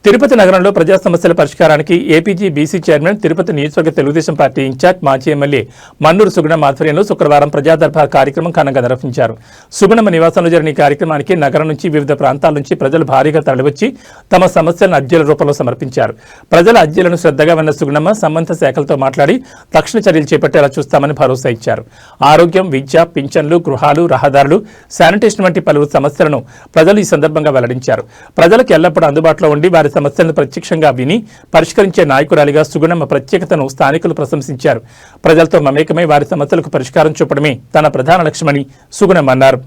తిరుపతి నగరంలో ప్రజా సమస్యల పరిష్కారానికి ఏపీజీ బీసీ చైర్మన్, తిరుపతి నియోజకవర్గ తెలుగుదేశం పార్టీ ఇన్ఛార్జ్, మాజీ ఎమ్మెల్యే మన్నూరు సుగుణమ్మ ఆధ్వర్యంలో శుక్రవారం ప్రజా దర్బార్ కార్యక్రమం ఘనంగా నిర్వహించారు. సుగుణమ్మ నివాసంలో జరిగిన ఈ కార్యక్రమానికి నగరం నుంచి వివిధ ప్రాంతాల నుంచి ప్రజలు భారీగా తరలివచ్చి తమ సమస్యలను అర్జీల రూపంలో సమర్పించారు. ప్రజల అర్జీలను శ్రద్ధగా విన్న సుగుణమ్మ సంబంధిత శాఖలతో మాట్లాడి తక్షణ చర్యలు చేపట్టేలా చూస్తామని భరోసా ఇచ్చారు. ఆరోగ్యం, విద్య, పింఛన్లు, గృహాలు, రహదారులు, శానిటేషన్ వంటి పలువురు సమస్యలను ప్రజలు ఈ సందర్భంగా వెల్లడించారు. ప్రజలకు ఎల్లప్పుడూ అందుబాటులో ఉండి వారి సమస్యలను ప్రత్యక్షంగా విని పరిష్కరించే నాయకురాలిగా సుగుణమ్మ ప్రత్యేకతను స్థానికులు ప్రశంసించారు. ప్రజలతో మమేకమై వారి సమస్యలకు పరిష్కారం చూపడమే తన ప్రధాన లక్ష్యమని సుగుణమ్మ అన్నారు.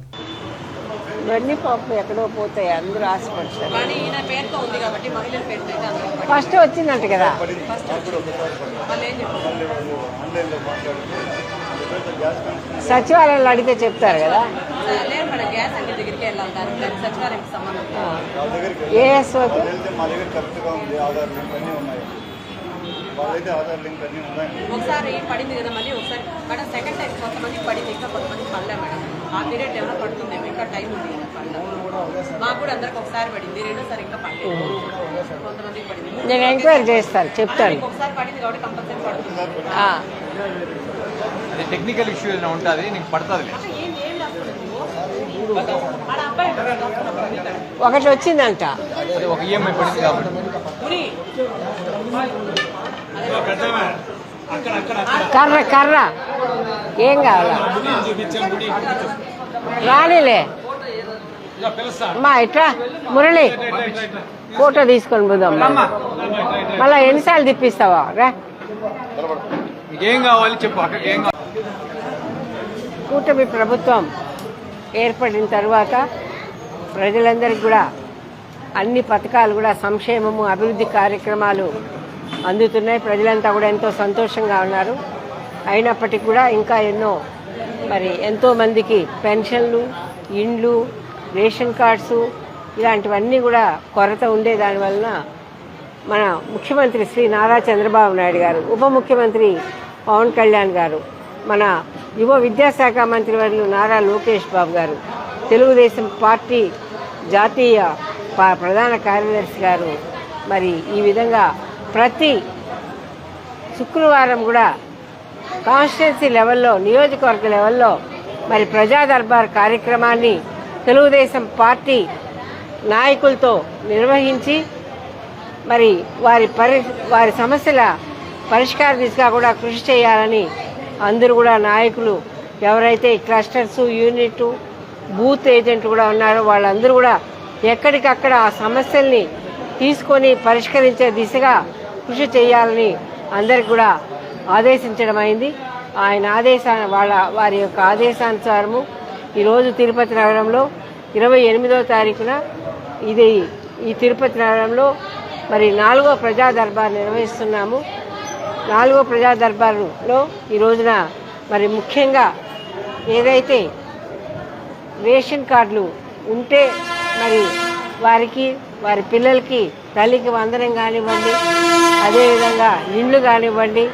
ఫస్ట్ వచ్చిందంట కదా, సచివాలయంలో అడిగితే చెప్తారు కదా. ఏఎస్ఓకి ఒకసారి పడింది కదా, మళ్ళీ ఒకసారి మేడం సెకండ్ టైం కొంతమంది పడింది, ఇంకా కొంతమంది పడలే మేడం. ఆ పీరియడ్ ఏమైనా పడుతుందేమో, ఇంకా టైం ఉంది కదా పడలే. మాకు కూడా అందరికి ఒకసారి పడింది, రెండోసారి ఇంకా పడలేదు. కొంతమందికి పడింది. నేను ఎంక్వైరీ చేస్తాను, చెప్తాను. ఒకసారి పడింది కాబట్టి కంపల్సరీ పడుతుంది. టెక్నికల్ ఇష్యూ ఏదైనా ఉంటుంది, నీకు పడుతుంది. ఒకటి వచ్చిందంట, ఒక ఈఎంఐ పడింది కాబట్టి. కర్ర కర్ర ఏం కావాలా రానిలే మా ఇట్లా మురళి ఫోటో తీసుకొని పోదాం. మళ్ళా ఎన్నిసార్లు తిప్పిస్తావా రా. ఏం కావాలి చెప్పు. అక్కడ ఏం కావాలి? కూటమి ప్రభుత్వం ఏర్పడిన తర్వాత ప్రజలందరికీ కూడా అన్ని పథకాలు కూడా సంక్షేమము, అభివృద్ధి కార్యక్రమాలు అందుతున్నాయి. ప్రజలంతా కూడా ఎంతో సంతోషంగా ఉన్నారు. అయినప్పటికీ కూడా ఇంకా ఎంతో మందికి పెన్షన్లు, ఇండ్లు, రేషన్ కార్డ్సు ఇలాంటివన్నీ కూడా కొరత ఉండే దానివలన మన ముఖ్యమంత్రి శ్రీ నారా చంద్రబాబు నాయుడు గారు, ఉప ముఖ్యమంత్రి పవన్ కళ్యాణ్ గారు, మన యువ విద్యాశాఖ మంత్రి వర్యులు నారా లోకేష్ బాబు గారు, తెలుగుదేశం పార్టీ జాతీయ ప్రధాన కార్యదర్శి గారు మరి ఈ విధంగా ప్రతి శుక్రవారం కూడా కాన్స్టిట్యున్సీ లెవెల్లో, నియోజకవర్గ లెవెల్లో మరి ప్రజా దర్బార్ కార్యక్రమాన్ని తెలుగుదేశం పార్టీ నాయకులతో నిర్వహించి మరి వారి సమస్యల పరిష్కార దిశగా కూడా కృషి చేయాలని అందరూ కూడా నాయకులు, ఎవరైతే క్లస్టర్స్, యూనిట్, బూత్ ఏజెంట్లు కూడా ఉన్నారో వాళ్ళందరూ కూడా ఎక్కడికక్కడ ఆ సమస్యల్ని తీసుకొని పరిష్కరించే దిశగా కృషి చేయాలని అందరికి కూడా ఆదేశించడం అయింది. ఆయన వారి యొక్క ఆదేశానుసారము ఈరోజు తిరుపతి నగరంలో 28వ తారీఖున ఈ తిరుపతి నగరంలో మరి 4వ ప్రజా దర్బార్ నిర్వహిస్తున్నాము. 4వ ప్రజా దర్బారులో ఈ రోజున మరి ముఖ్యంగా ఏదైతే రేషన్ కార్డులు ఉంటే మరి వారికి, వారి పిల్లలకి తల్లికి వందనం కానివ్వండి, అదేవిధంగా ఇండ్లు కానివ్వండి,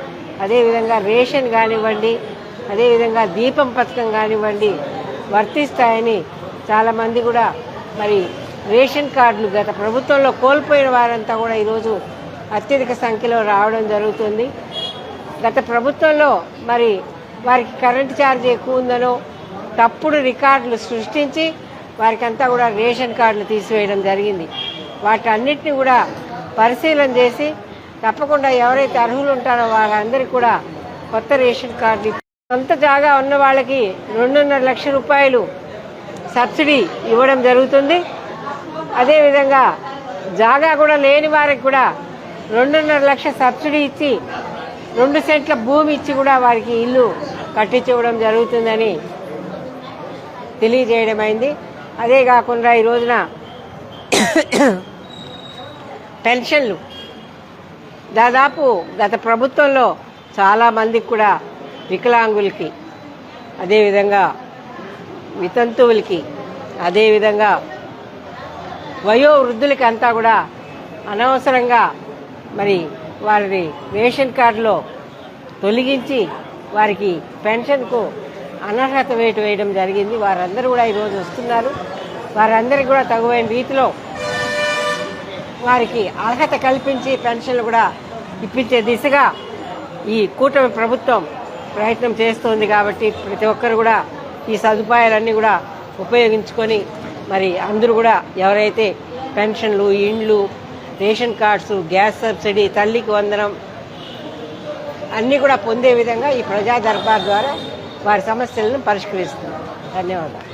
అదేవిధంగా రేషన్ కానివ్వండి, అదేవిధంగా దీపం పథకం కానివ్వండి వర్తిస్తాయని చాలామంది కూడా మరి రేషన్ కార్డులు గత ప్రభుత్వంలో కోల్పోయిన వారంతా కూడా ఈరోజు అత్యధిక సంఖ్యలో రావడం జరుగుతుంది. గత ప్రభుత్వంలో మరి వారికి కరెంటు ఛార్జ్ ఎక్కువ ఉందనో తప్పుడు రికార్డులు సృష్టించి వారికంతా కూడా రేషన్ కార్డులు తీసివేయడం జరిగింది. వాటన్నిటిని కూడా పరిశీలన చేసి తప్పకుండా ఎవరైతే అర్హులు ఉంటారో వాళ్ళందరికీ కూడా కొత్త రేషన్ కార్డులు, సొంత జాగా ఉన్న వాళ్ళకి 2.5 లక్షల రూపాయలు సబ్సిడీ ఇవ్వడం జరుగుతుంది. అదేవిధంగా జాగా కూడా లేని వారికి కూడా 2.5 లక్షల సబ్సిడీ ఇచ్చి 2 సెంట్ల భూమి ఇచ్చి కూడా వారికి ఇల్లు కట్టించివ్వడం జరుగుతుందని తెలియజేయడం అయింది. అదే కాకుండా ఈ రోజున పెన్షన్లు దాదాపు గత ప్రభుత్వంలో చాలామందికి కూడా వికలాంగులకి, అదేవిధంగా వితంతువులకి, అదేవిధంగా వయోవృద్ధులకి అంతా కూడా అనవసరంగా మరి వారి రేషన్ కార్డులో తొలగించి వారికి పెన్షన్కు అనర్హత వేటు వేయడం జరిగింది. వారందరూ కూడా ఈరోజు వస్తున్నారు. వారందరికీ కూడా తగువైన రీతిలో వారికి అర్హత కల్పించి పెన్షన్లు కూడా ఇప్పించే దిశగా ఈ కూటమి ప్రభుత్వం ప్రయత్నం చేస్తోంది. కాబట్టి ప్రతి ఒక్కరు కూడా ఈ సదుపాయాలన్నీ కూడా ఉపయోగించుకొని మరి అందరూ కూడా ఎవరైతే పెన్షన్లు, ఇండ్లు, రేషన్ కార్డ్స్, గ్యాస్ సబ్సిడీ, తల్లికి వందనం అన్నీ కూడా పొందే విధంగా ఈ ప్రజా దర్బార్ ద్వారా వారి సమస్యలను పరిష్కరిస్తుంది. ధన్యవాదాలు.